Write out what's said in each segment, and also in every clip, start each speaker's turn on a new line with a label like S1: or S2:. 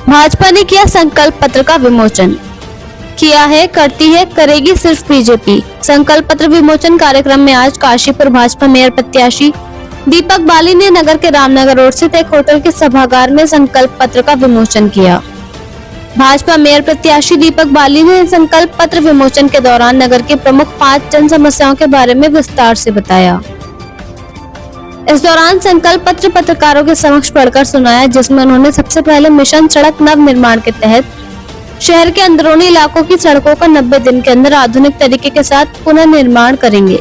S1: भाजपा ने किया संकल्प पत्र का विमोचन। किया है, करती है, करेगी सिर्फ बीजेपी। संकल्प पत्र विमोचन कार्यक्रम में आज काशीपुर भाजपा मेयर प्रत्याशी दीपक बाली ने नगर के रामनगर रोड स्थित एक होटल के सभागार में संकल्प पत्र का विमोचन किया। भाजपा मेयर प्रत्याशी दीपक बाली ने संकल्प पत्र विमोचन के दौरान नगर की प्रमुख 5 जन समस्याओं के बारे में विस्तार से बताया। इस दौरान संकल्प पत्र पत्रकारों के समक्ष पढ़कर सुनाया, जिसमें उन्होंने सबसे पहले मिशन सड़क नव निर्माण के तहत शहर के अंदरूनी इलाकों की सड़कों का 90 दिन के अंदर आधुनिक तरीके के साथ पुनर्निर्माण करेंगे।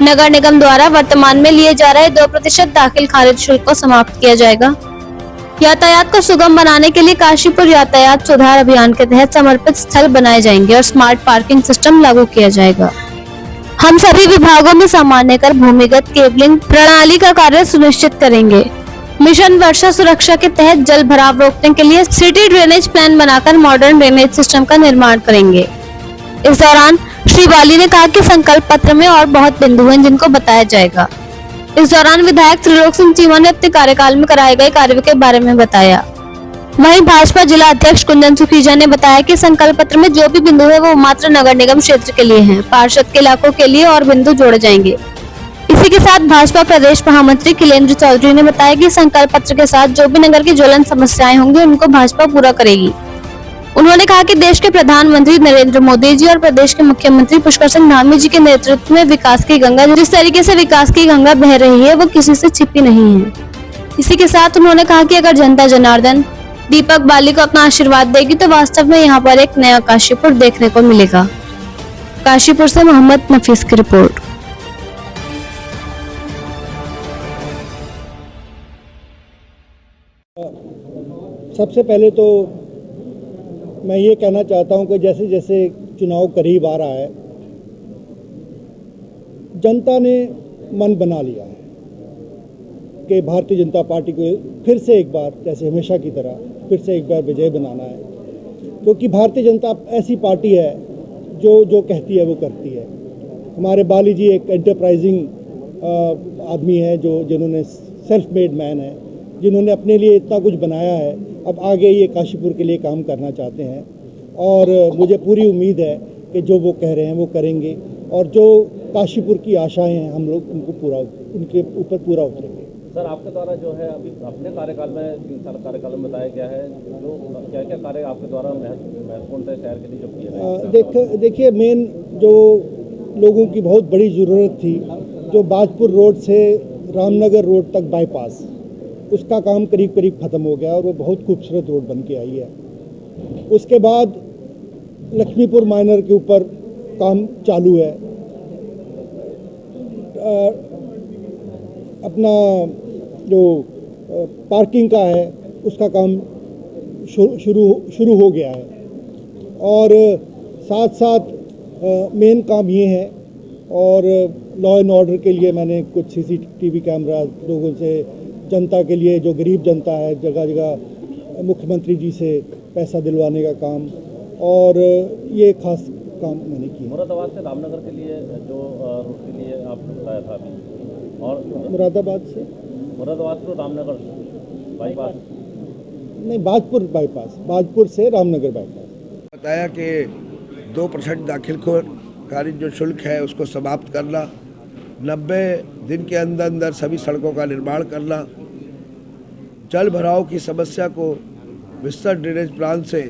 S1: नगर निगम द्वारा वर्तमान में लिए जा रहे 2% दाखिल खारिज शुल्क को समाप्त किया जाएगा। यातायात को सुगम बनाने के लिए काशीपुर यातायात सुधार अभियान के तहत समर्पित स्थल बनाए जाएंगे और स्मार्ट पार्किंग सिस्टम लागू किया जाएगा। हम सभी विभागों में सामान्य कर भूमिगत केबलिंग प्रणाली का कार्य सुनिश्चित करेंगे। मिशन वर्षा सुरक्षा के तहत जल भराव रोकने के लिए सिटी ड्रेनेज प्लान बनाकर मॉडर्न ड्रेनेज सिस्टम का निर्माण करेंगे। इस दौरान श्री बाली ने कहा कि संकल्प पत्र में और बहुत बिंदु हैं जिनको बताया जाएगा। इस दौरान विधायक त्रिलोक सिंह चीमा ने अपने कार्यकाल में कराए गए कार्यों के बारे में बताया। वहीं भाजपा जिला अध्यक्ष कुंदन सुखीजा ने बताया कि संकल्प पत्र में जो भी बिंदु है वो मात्र नगर निगम क्षेत्र के लिए हैं। पार्षद के इलाकों के लिए और बिंदु जोड़े जाएंगे। इसी के साथ भाजपा प्रदेश महामंत्री किलेन्द्र चौधरी ने बताया कि संकल्प पत्र के साथ जो भी नगर की ज्वलंत समस्याएं होंगी उनको भाजपा पूरा करेगी। उन्होंने कहा कि देश के प्रधानमंत्री नरेंद्र मोदी जी और प्रदेश के मुख्यमंत्री पुष्कर सिंह धामी जी के नेतृत्व में विकास की गंगा, जिस तरीके से विकास की गंगा बह रही है वो किसी से छिपी नहीं है। इसी के साथ उन्होंने कहा कि अगर जनता जनार्दन दीपक बाली को अपना आशीर्वाद देगी तो वास्तव में यहाँ पर एक नया काशीपुर देखने को मिलेगा। काशीपुर से मोहम्मद नफीस की रिपोर्ट।
S2: सबसे पहले तो मैं ये कहना चाहता हूं कि जैसे जैसे चुनाव करीब आ रहा है, जनता ने मन बना लिया है कि भारतीय जनता पार्टी को फिर से एक बार, जैसे हमेशा की तरह, फिर से एक बार विजय बनाना है। क्योंकि भारतीय जनता ऐसी पार्टी है जो कहती है वो करती है। हमारे बाली जी एक एंटरप्राइजिंग आदमी है, जिन्होंने सेल्फ मेड मैन है, जिन्होंने अपने लिए इतना कुछ बनाया है। अब आगे ये काशीपुर के लिए काम करना चाहते हैं और मुझे पूरी उम्मीद है कि जो वो कह रहे हैं वो करेंगे और जो काशीपुर की आशाएं हैं हम लोग उनके ऊपर पूरा उतरेंगे।
S3: सर, आपके द्वारा जो है अभी अपने कार्यकाल में 3 साल कार्यकाल में बताया गया है, जो क्या क्या कार्य आपके द्वारा महत्वपूर्ण थे शहर के लिए जो किए?
S2: देखिए, मेन जो लोगों की बहुत बड़ी ज़रूरत थी, जो बाजपुर रोड से रामनगर रोड तक बाईपास, उसका काम करीब करीब ख़त्म हो गया और वो बहुत खूबसूरत रोड बन के आई है। उसके बाद लक्ष्मीपुर माइनर के ऊपर काम चालू है। अपना जो पार्किंग का है उसका काम शुरू हो गया है और साथ साथ मेन काम ये है। और लॉ एंड ऑर्डर के लिए मैंने कुछ CCTV कैमरा लोगों से, जनता के लिए, जो गरीब जनता है, जगह जगह मुख्यमंत्री जी से पैसा दिलवाने का काम, और ये खास काम मैंने किया।
S3: मुरादाबाद से रामनगर के लिए जो रूट के लिए आपने बताया था अभी, और
S2: मुरादाबाद टू रामनगर
S3: बाईपास
S2: नहीं, बाजपुर बाईपास, बाजपुर से रामनगर बाईपास।
S4: बताया कि 2% दाखिल खारिज जो शुल्क है उसको समाप्त करना, 90 दिन के अंदर सभी सड़कों का निर्माण करना, जल भराव की समस्या को विस्तृत ड्रेनेज प्लान से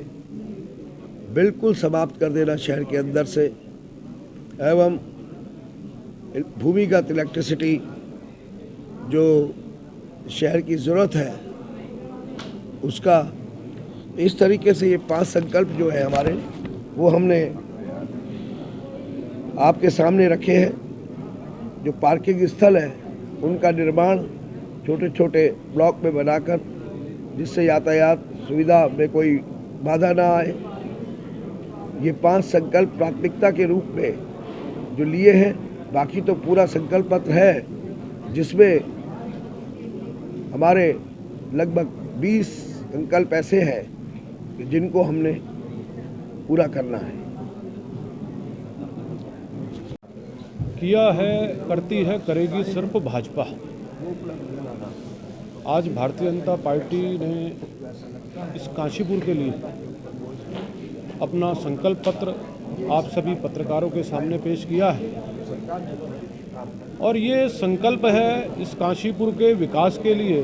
S4: बिल्कुल समाप्त कर देना शहर के अंदर से, एवं भूमिगत इलेक्ट्रिसिटी जो शहर की ज़रूरत है उसका, इस तरीके से ये 5 संकल्प जो है हमारे, वो हमने आपके सामने रखे हैं। जो पार्किंग स्थल है उनका निर्माण छोटे छोटे ब्लॉक में बनाकर, जिससे यातायात सुविधा में कोई बाधा ना आए। ये 5 संकल्प प्राथमिकता के रूप में जो लिए हैं। बाकी तो पूरा संकल्प पत्र है जिसमें हमारे लगभग 20 संकल्प ऐसे हैं जिनको हमने पूरा करना है।
S5: किया है, करती है, करेगी सिर्फ भाजपा। आज भारतीय जनता पार्टी ने इस काशीपुर के लिए अपना संकल्प पत्र आप सभी पत्रकारों के सामने पेश किया है और ये संकल्प है इस काशीपुर के विकास के लिए,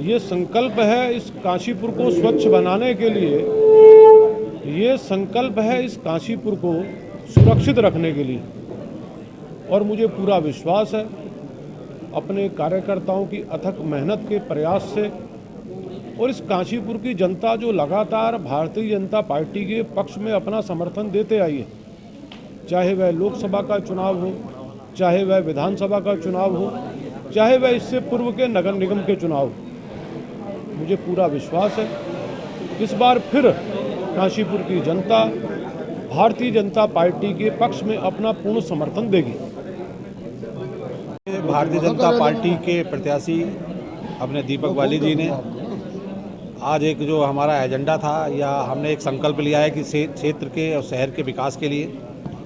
S5: ये संकल्प है इस काशीपुर को स्वच्छ बनाने के लिए, ये संकल्प है इस काशीपुर को सुरक्षित रखने के लिए। और मुझे पूरा विश्वास है अपने कार्यकर्ताओं की अथक मेहनत के प्रयास से और इस काशीपुर की जनता जो लगातार भारतीय जनता पार्टी के पक्ष में अपना समर्थन देते आई है, चाहे वह लोकसभा का चुनाव हो, चाहे वह विधानसभा का चुनाव हो, चाहे वह इससे पूर्व के नगर निगम के चुनाव हो, मुझे पूरा विश्वास है इस बार फिर काशीपुर की जनता भारतीय जनता पार्टी के पक्ष में अपना पूर्ण समर्थन देगी।
S6: भारतीय जनता पार्टी के प्रत्याशी अपने दीपक बाली जी ने आज एक जो हमारा एजेंडा था या हमने एक संकल्प लिया है कि क्षेत्र के और शहर के विकास के लिए,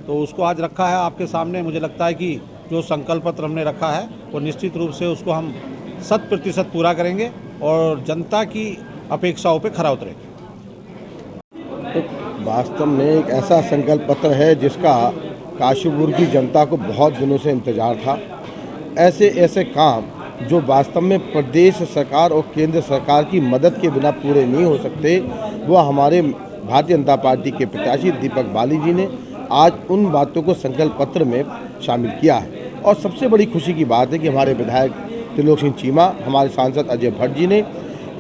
S6: तो उसको आज रखा है आपके सामने। मुझे लगता है कि जो संकल्प पत्र हमने रखा है वो निश्चित रूप से उसको हम 100% पूरा करेंगे और जनता की अपेक्षाओं पे खरा उतरेंगे।
S7: वास्तव में एक ऐसा संकल्प पत्र है जिसका काशीपुर की जनता को बहुत दिनों से इंतजार था। ऐसे काम जो वास्तव में प्रदेश सरकार और केंद्र सरकार की मदद के बिना पूरे नहीं हो सकते, वो हमारे भारतीय जनता पार्टी के प्रत्याशी दीपक बाली जी ने आज उन बातों को संकल्प पत्र में शामिल किया है। और सबसे बड़ी खुशी की बात है कि हमारे विधायक त्रिलोक सिंह चीमा, हमारे सांसद अजय भट्ट जी ने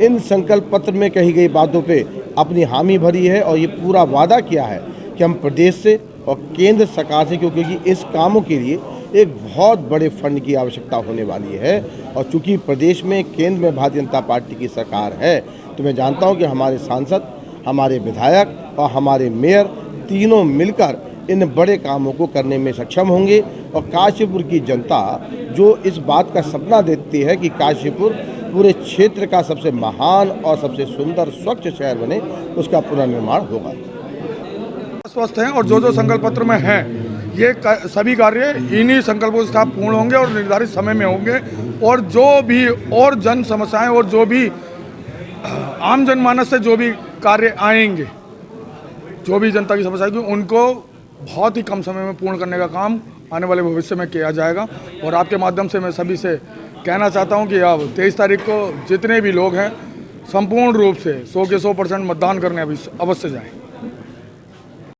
S7: इन संकल्प पत्र में कही गई बातों पे अपनी हामी भरी है और ये पूरा वादा किया है कि हम प्रदेश से और केंद्र सरकार से, क्योंकि इस कामों के लिए एक बहुत बड़े फंड की आवश्यकता होने वाली है और चूंकि प्रदेश में केंद्र में भारतीय जनता पार्टी की सरकार है, तो मैं जानता हूं कि हमारे सांसद, हमारे विधायक और हमारे मेयर तीनों मिलकर इन बड़े कामों को करने में सक्षम होंगे। और काशीपुर की जनता जो इस बात का सपना देखती है कि काशीपुर पूरे क्षेत्र का सबसे महान और सबसे सुंदर स्वच्छ शहर बने, उसका पुनर्निर्माण होगा।
S8: स्वस्थ हैं और जो संकल्प पत्र में है ये सभी कार्य इन्हीं संकल्पों के साथ पूर्ण होंगे और निर्धारित समय में होंगे। और जो भी और जन समस्याएं और जो भी आम जनमानस से जो भी कार्य आएंगे, जो भी जनता की समस्या है, उनको बहुत ही कम समय में पूर्ण करने का काम आने वाले भविष्य में किया जाएगा। और आपके माध्यम से मैं सभी से कहना चाहता हूं कि अब 23 तारीख को जितने भी लोग हैं संपूर्ण रूप से 100 के 100% मतदान करने अवश्य जाएं।